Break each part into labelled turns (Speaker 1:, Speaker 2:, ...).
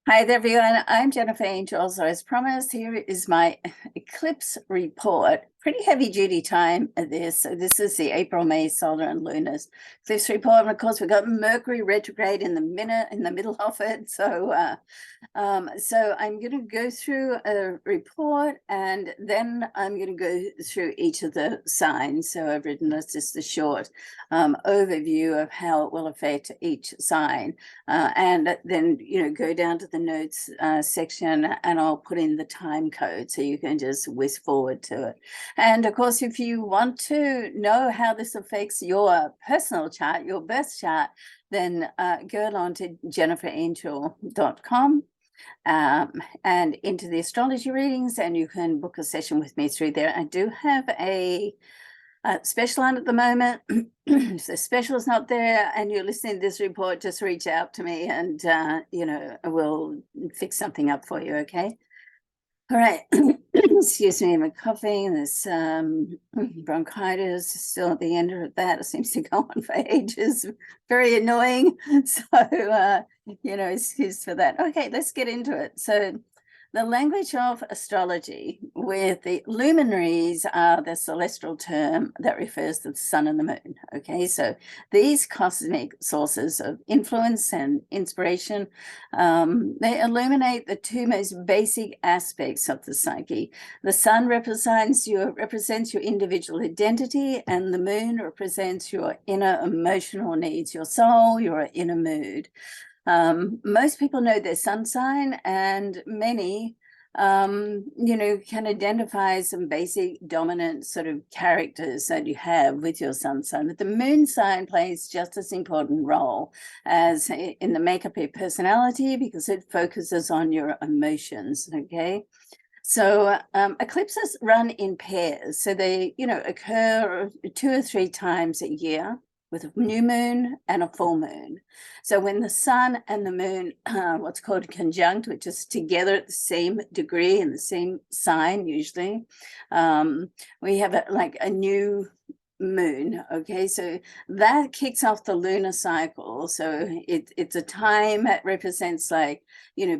Speaker 1: Hi there, everyone. I'm Jennifer Angel. So as promised, here is my eclipse report. Pretty heavy duty time at this. So this is the April, May solar and lunar eclipse report. And of course, we've got Mercury retrograde in the middle of it. So I'm going to go through a report, and then I'm going to go through each of the signs. So I've written this just a short overview of how it will affect each sign, and then go down to the notes section, and I'll put in the time code so you can just whisk forward to it. And of course, if you want to know how this affects your personal chart, your birth chart, then go along to jenniferangel.com and into the astrology readings, and you can book a session with me through there. I do have a special on at the moment. If the special is not there and you're listening to this report, just reach out to me, and we'll fix something up for you. Okay. All right. Excuse me, I'm coughing. This bronchitis is still at the end of that. It seems to go on for ages. Very annoying. So, excuse for that. Okay, let's get into it. So, the language of astrology, with the luminaries are the celestial term that refers to the sun and the moon. Okay, so these cosmic sources of influence and inspiration, they illuminate the two most basic aspects of the psyche. The sun represents your individual identity, and the moon represents your inner emotional needs, your soul, your inner mood. Most people know their sun sign, and many can identify some basic dominant sort of characters that you have with your sun sign. But the moon sign plays just as important role as in the makeup of your personality, because it focuses on your emotions. Okay. So eclipses run in pairs. So they, occur 2 or 3 times a year, with a new moon and a full moon. So when the sun and the moon, what's called conjunct, which is together at the same degree in the same sign usually, we have a new moon. Okay, so that kicks off the lunar cycle. So it's a time that represents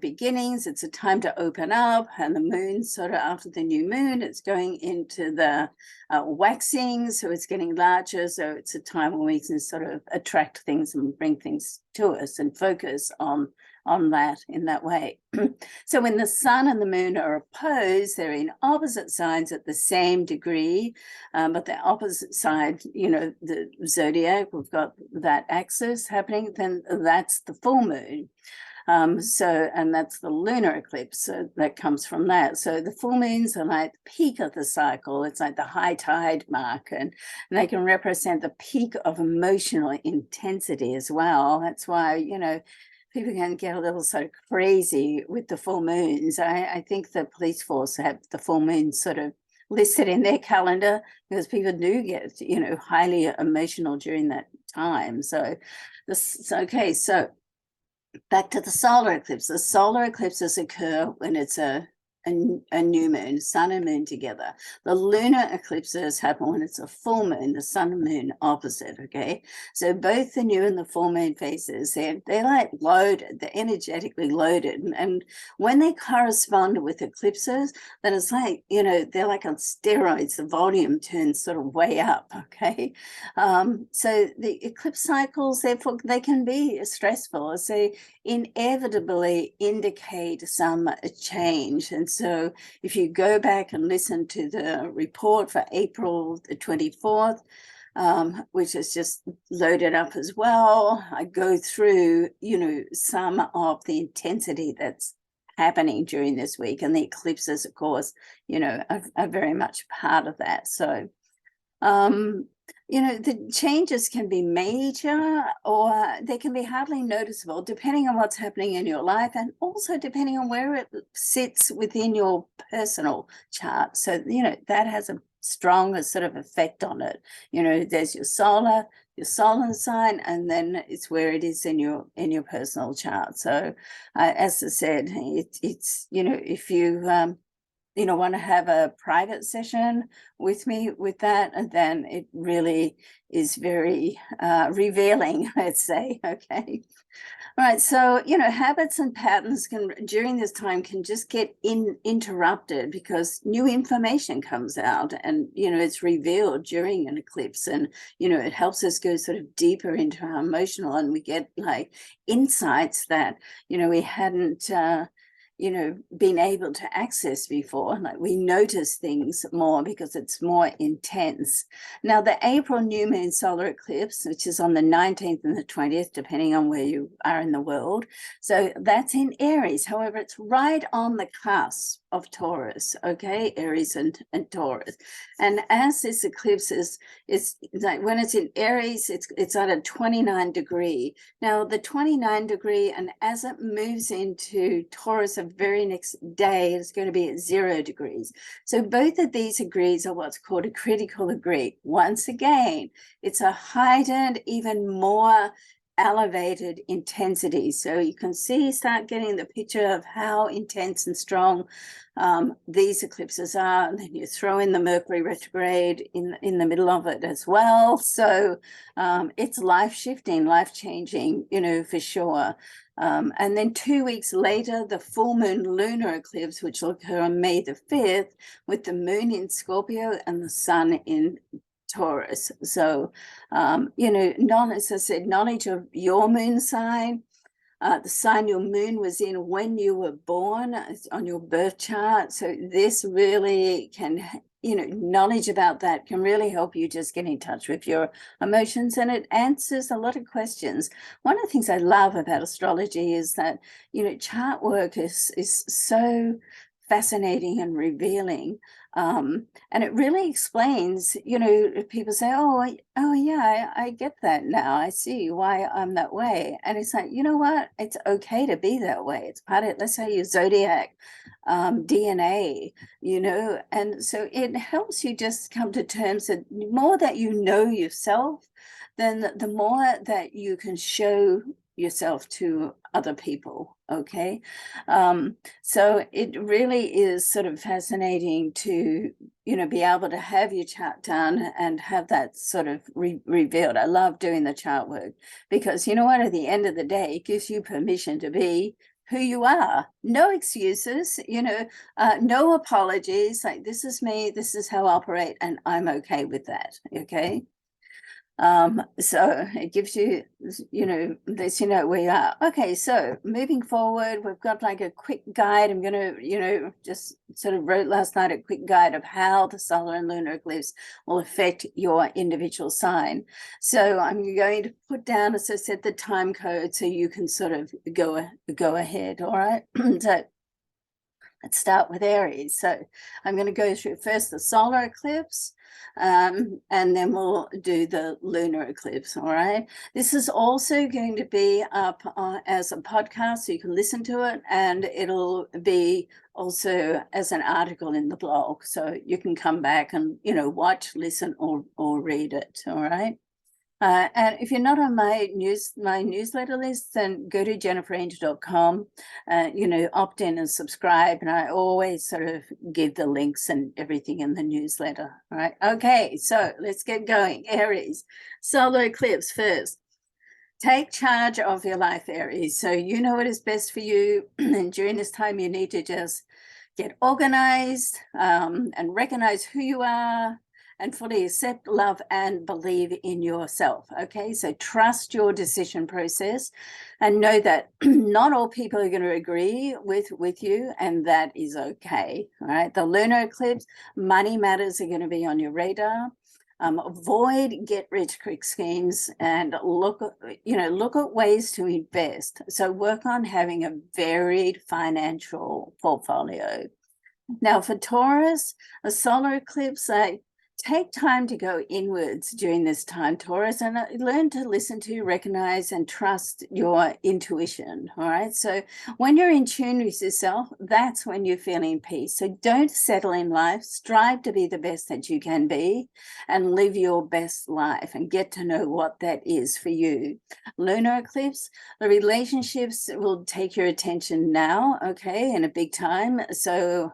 Speaker 1: beginnings. It's a time to open up, and the moon sort of after the new moon, it's going into the waxing, so it's getting larger. So it's a time when we can sort of attract things and bring things to us and focus on that in that way. So when the sun and the moon are opposed, they're in opposite sides at the same degree, but the opposite side, the zodiac, we've got that axis happening, then that's the full moon. And that's the lunar eclipse, so that comes from that. So the full moons are like the peak of the cycle. It's like the high tide mark, and they can represent the peak of emotional intensity as well. That's why, people can get a little sort of crazy with the full moons. I think the police force have the full moons sort of listed in their calendar, because people do get, highly emotional during that time. So okay, so back to the solar eclipse. The solar eclipses occur when it's a new moon, sun and moon together. The lunar eclipses happen when it's a full moon, the sun and moon opposite. Okay, so both the new and the full moon phases, they're like loaded, they're energetically loaded, and when they correspond with eclipses, then it's like, they're like on steroids. The volume turns sort of way up. Okay, so the eclipse cycles, therefore, they can be stressful, as they inevitably indicate some change. And so if you go back and listen to the report for April the 24th, which is just loaded up as well, I go through, some of the intensity that's happening during this week, and the eclipses, of course, are very much part of that. So the changes can be major, or they can be hardly noticeable, depending on what's happening in your life, and also depending on where it sits within your personal chart. So, that has a stronger sort of effect on it. There's your solar sign, and then it's where it is in your personal chart. So, as I said, it's if you want to have a private session with me with that, and then it really is very revealing, let's say. Okay. All right, so habits and patterns during this time can just get interrupted because new information comes out, and it's revealed during an eclipse, and it helps us go sort of deeper into our emotional, and we get like insights that we hadn't been able to access before. Like, we notice things more because it's more intense. Now, the April new moon solar eclipse, which is on the 19th and the 20th, depending on where you are in the world. So that's in Aries. However, it's right on the cusp of Taurus, okay? Aries and Taurus. And as this eclipse is like, when it's in Aries, it's at a 29 degree. Now, the 29 degree, and as it moves into Taurus, the very next day is going to be at 0 degrees. So both of these degrees are what's called a critical degree. Once again, it's a heightened, even more elevated intensity. So you can start getting the picture of how intense and strong these eclipses are. And then you throw in the Mercury retrograde in the middle of it as well. So it's life-shifting, life-changing, for sure. And then 2 weeks later, the full moon lunar eclipse, which will occur on May the 5th, with the moon in Scorpio and the sun in Taurus. So, as I said, knowledge of your moon sign, the sign your moon was in when you were born on your birth chart. So this really can, knowledge about that can really help you just get in touch with your emotions, and it answers a lot of questions. One of the things I love about astrology is that, chart work is so fascinating and revealing. And it really explains, people say, oh yeah, I get that now. I see why I'm that way. And it's like, you know what? It's okay to be that way. It's part of, let's say, your zodiac DNA, and so it helps you just come to terms that the more that you know yourself, then the more that you can show yourself to other people. Okay. So it really is sort of fascinating to be able to have your chart done and have that sort of revealed. I love doing the chart work because at the end of the day, it gives you permission to be who you are. No excuses, no apologies. Like, this is me, this is how I operate, and I'm okay with that. Okay. So it gives you, lets you know where you are. Okay, so moving forward, we've got like a quick guide. I'm going to, just sort of wrote last night a quick guide of how the solar and lunar eclipse will affect your individual sign. So I'm going to put down, as I said, the time code so you can sort of go ahead. All right. So let's start with Aries. So I'm going to go through first the solar eclipse, and then we'll do the lunar eclipse. All right. This is also going to be up as a podcast, so you can listen to it, and it'll be also as an article in the blog, so you can come back and watch, listen, or read it. All right. And if you're not on my newsletter list, then go to jenniferangel.com, opt in and subscribe. And I always sort of give the links and everything in the newsletter. All right. Okay. So let's get going. Aries, solar eclipse first. Take charge of your life, Aries. So you know what is best for you. And during this time, you need to just get organized and recognize who you are, and fully accept, love, and believe in yourself. Okay, so trust your decision process and know that not all people are going to agree with you, and that is okay. All right, the lunar eclipse, money matters are going to be on your radar. Avoid get-rich-quick schemes and look at ways to invest. So work on having a varied financial portfolio. Now, for Taurus, a solar eclipse, take time to go inwards during this time, Taurus, and learn to listen to, recognize, and trust your intuition. All right. So when you're in tune with yourself, that's when you're feeling peace. So don't settle in life. Strive to be the best that you can be and live your best life and get to know what that is for you. Lunar eclipse, the relationships will take your attention now, okay, in a big time. So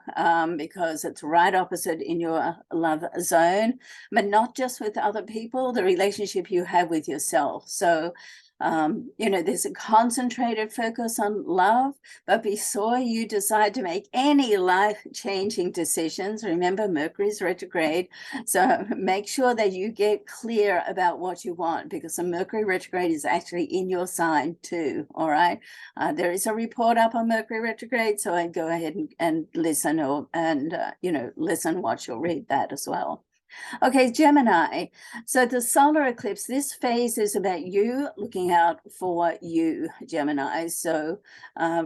Speaker 1: because it's right opposite in your love zone, but not just with other people, the relationship you have with yourself. So there's a concentrated focus on love, but before you decide to make any life-changing decisions, remember Mercury's retrograde, so make sure that you get clear about what you want, because the Mercury retrograde is actually in your sign too. All right, there is a report up on Mercury retrograde, so I'd go ahead and listen, listen, watch, or read that as well. Okay, Gemini. So the solar eclipse, this phase is about you looking out for you, Gemini. So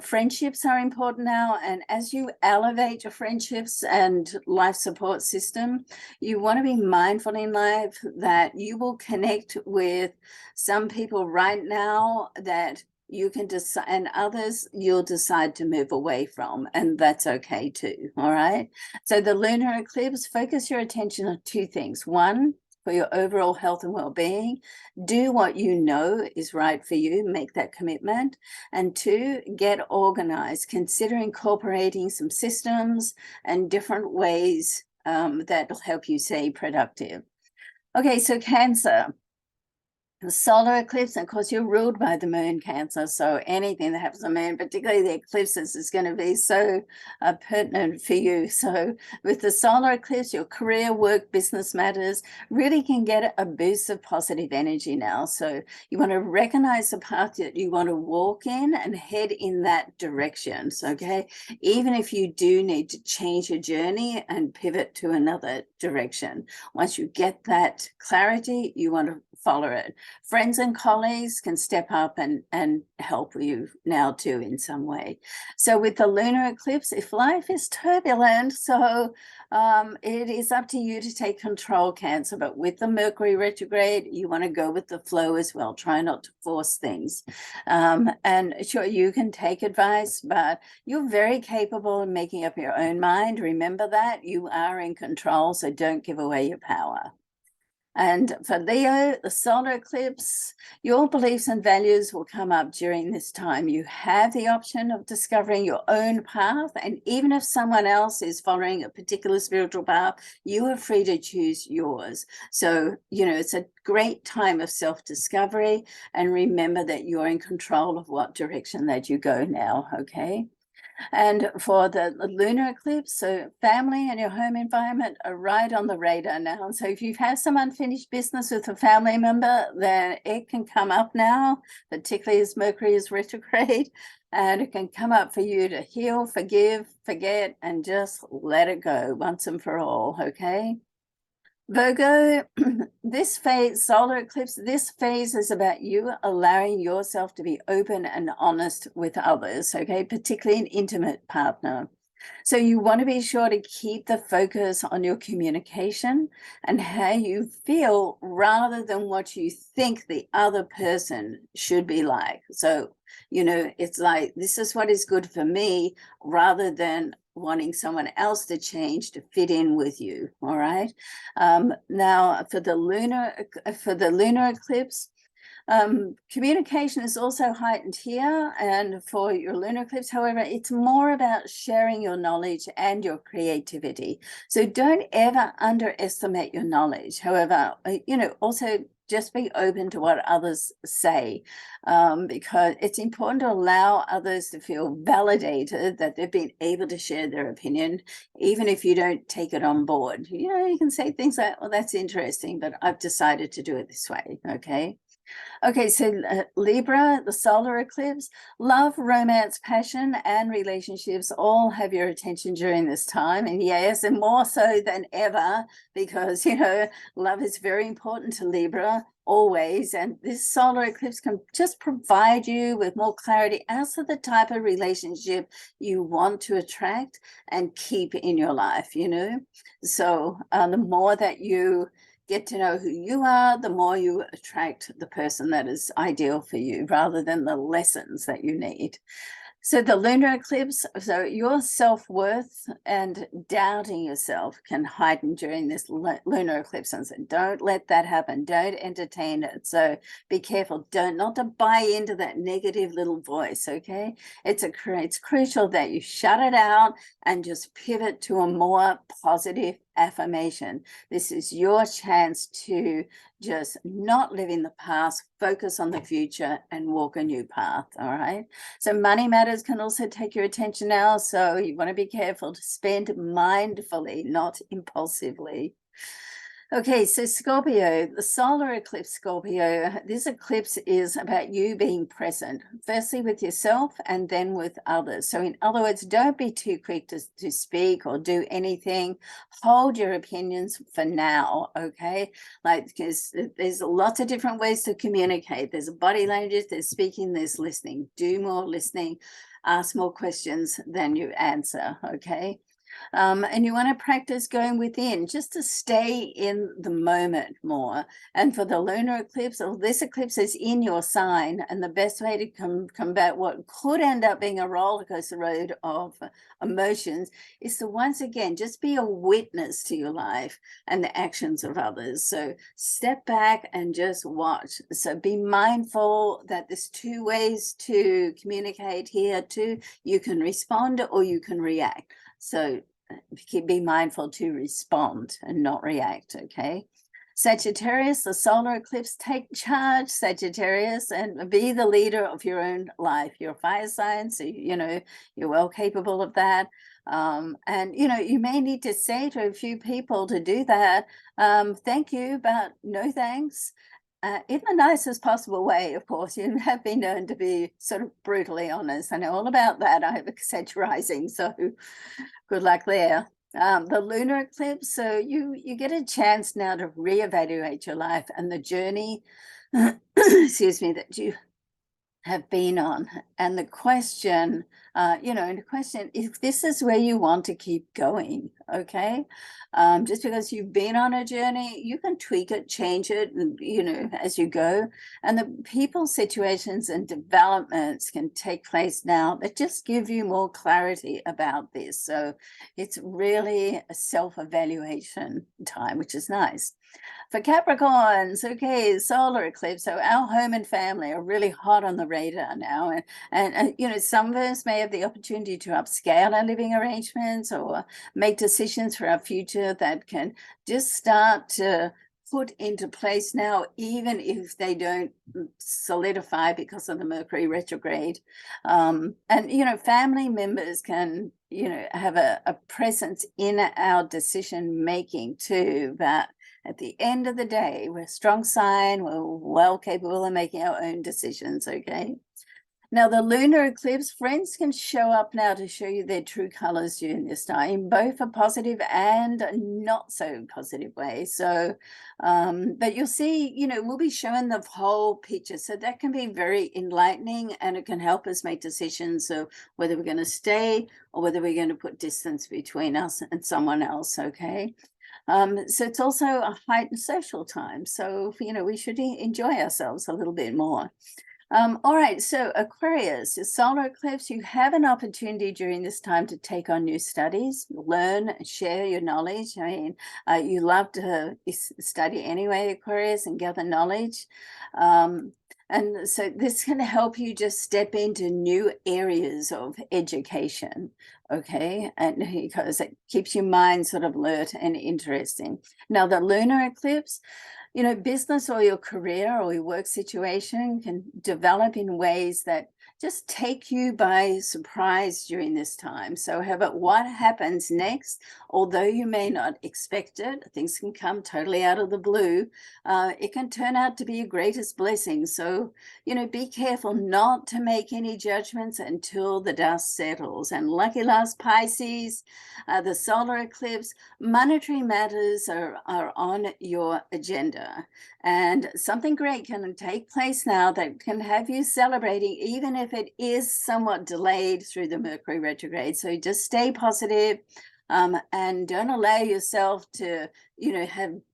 Speaker 1: friendships are important now. And as you elevate your friendships and life support system, you want to be mindful in life that you will connect with some people right now that you can decide, and others you'll decide to move away from, and that's okay too. All right. So the lunar eclipse, focus your attention on two things. One, for your overall health and well-being, do what you know is right for you, make that commitment. And two, get organized, consider incorporating some systems and different ways that'll help you stay productive. Okay, so Cancer. The solar eclipse, and of course, you're ruled by the moon, Cancer. So anything that happens on the moon, particularly the eclipses, is going to be so pertinent for you. So with the solar eclipse, your career, work, business matters really can get a boost of positive energy now. So you want to recognize the path that you want to walk in and head in that direction. So, okay, even if you do need to change your journey and pivot to another direction, once you get that clarity, you want to follow it. Friends and colleagues can step up and help you now too in some way. So with the lunar eclipse, if life is turbulent, so it is up to you to take control, Cancer. But with the Mercury retrograde, you want to go with the flow as well. Try not to force things. And sure, you can take advice, but you're very capable of making up your own mind. Remember that you are in control, so don't give away your power. And for Leo, the solar eclipse, your beliefs and values will come up during this time. You have the option of discovering your own path. And even if someone else is following a particular spiritual path, you are free to choose yours. So, it's a great time of self-discovery. And remember that you're in control of what direction that you go now, okay? And for the lunar eclipse, so family and your home environment are right on the radar now. So if you've had some unfinished business with a family member, then it can come up now, particularly as Mercury is retrograde, and it can come up for you to heal, forgive, forget, and just let it go once and for all, okay? Virgo, this phase, solar eclipse, this phase is about you allowing yourself to be open and honest with others, okay, particularly an intimate partner. So you want to be sure to keep the focus on your communication and how you feel rather than what you think the other person should be like. So, it's like, this is what is good for me rather than wanting someone else to change to fit in with you. All right. Now for the lunar eclipse, communication is also heightened here, and for your lunar eclipse, however, it's more about sharing your knowledge and your creativity. So don't ever underestimate your knowledge. However, also just be open to what others say, because it's important to allow others to feel validated that they've been able to share their opinion, even if you don't take it on board. You can say things like, well, that's interesting, but I've decided to do it this way, okay? Okay, so Libra, the solar eclipse, love, romance, passion, and relationships all have your attention during this time. And yes, and more so than ever, because, love is very important to Libra. always. And this solar eclipse can just provide you with more clarity as to the type of relationship you want to attract and keep in your life, you know. So the more that you get to know who you are, the more you attract the person that is ideal for you, rather than the lessons that you need. So the lunar eclipse, so your self-worth and doubting yourself can heighten during this lunar eclipse. And so don't let that happen. Don't entertain it. So be careful. Not to buy into that negative little voice, okay? It's crucial that you shut it out and just pivot to a more positive affirmation. This is your chance to just not live in the past, focus on the future, and walk a new path. All right. So money matters can also take your attention now. So you want to be careful to spend mindfully, not impulsively. Okay, so Scorpio, the solar eclipse, Scorpio, this eclipse is about you being present, firstly with yourself and then with others. So in other words, don't be too quick to speak or do anything. Hold your opinions for now, okay? Like, because there's lots of different ways to communicate. There's body language, there's speaking, there's listening. Do more listening, ask more questions than you answer, okay? And you want to practice going within just to stay in the moment more. And for the lunar eclipse, this eclipse is in your sign, and the best way to combat what could end up being a roller coaster road of emotions is to once again just be a witness to your life and the actions of others. So step back and just watch. So be mindful that there's two ways to communicate here too. You can respond or you can react. So be mindful to respond and not react, okay? Sagittarius, the solar eclipse, take charge, Sagittarius, and be the leader of your own life. You're a fire sign, so, you know, you're well capable of that. And, you know, you may need to say to a few people to do that, thank you, but no thanks. In the nicest possible way, of course. You have been known to be sort of brutally honest. I know all about that. I have exaggerizing, so good luck there. The lunar eclipse, so you get a chance now to reevaluate your life and the journey, excuse me, that you have been on. And the question, if this is where you want to keep going, okay? Just because you've been on a journey, you can tweak it, change it, you know, as you go. And the people, situations, and developments can take place now that just give you more clarity about this. So it's really a self-evaluation time, which is nice. For Capricorns, okay, solar eclipse. So our home and family are really hot on the radar now. And you know, some of us may have the opportunity to upscale our living arrangements or make decisions for our future that can just start to put into place now, even if they don't solidify because of the Mercury retrograde. And, you know, family members can, you know, have a presence in our decision making too, but at the end of the day, we're a strong sign, we're well capable of making our own decisions, okay? Now, the lunar eclipse, friends can show up now to show you their true colors during this time, both a positive and not so positive way. So, but you'll see, you know, we'll be showing the whole picture. So that can be very enlightening, and it can help us make decisions of whether we're going to stay or whether we're going to put distance between us and someone else, okay? So it's also a heightened social time. So, you know, we should enjoy ourselves a little bit more. All right, so Aquarius, the solar eclipse, you have an opportunity during this time to take on new studies, learn, share your knowledge. I mean, you love to study anyway, Aquarius, and gather knowledge. And so this can help you just step into new areas of education, okay? And because it keeps your mind sort of alert and interesting. Now, the lunar eclipse, you know, business or your career or your work situation can develop in ways that just take you by surprise during this time. So however, what happens next, although you may not expect it, things can come totally out of the blue, it can turn out to be your greatest blessing. So, be careful not to make any judgments until the dust settles. And lucky last Pisces, the solar eclipse, monetary matters are on your agenda. And something great can take place now that can have you celebrating, even if it is somewhat delayed through the Mercury retrograde. So just stay positive, and don't allow yourself to,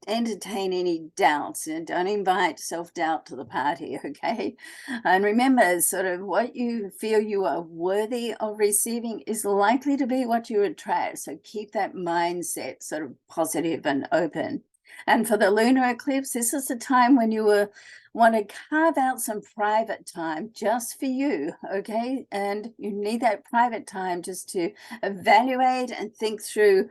Speaker 1: entertain any doubts, and don't invite self-doubt to the party, okay? And remember, sort of what you feel you are worthy of receiving is likely to be what you attract. So keep that mindset sort of positive and open. And for the lunar eclipse, this is the time when you want to carve out some private time just for you, okay? And you need that private time just to evaluate and think through,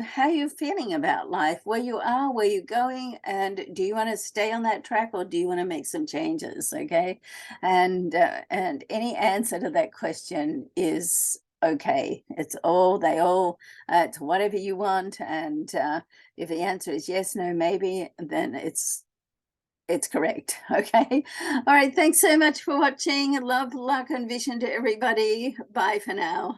Speaker 1: how you're feeling about life, where you are, where you're going, and do you want to stay on that track or do you want to make some changes, okay? And any answer to that question is okay. It's whatever you want. And if the answer is yes, no, maybe, then it's correct. Okay. All right. Thanks so much for watching. Love, luck, and vision to everybody. Bye for now.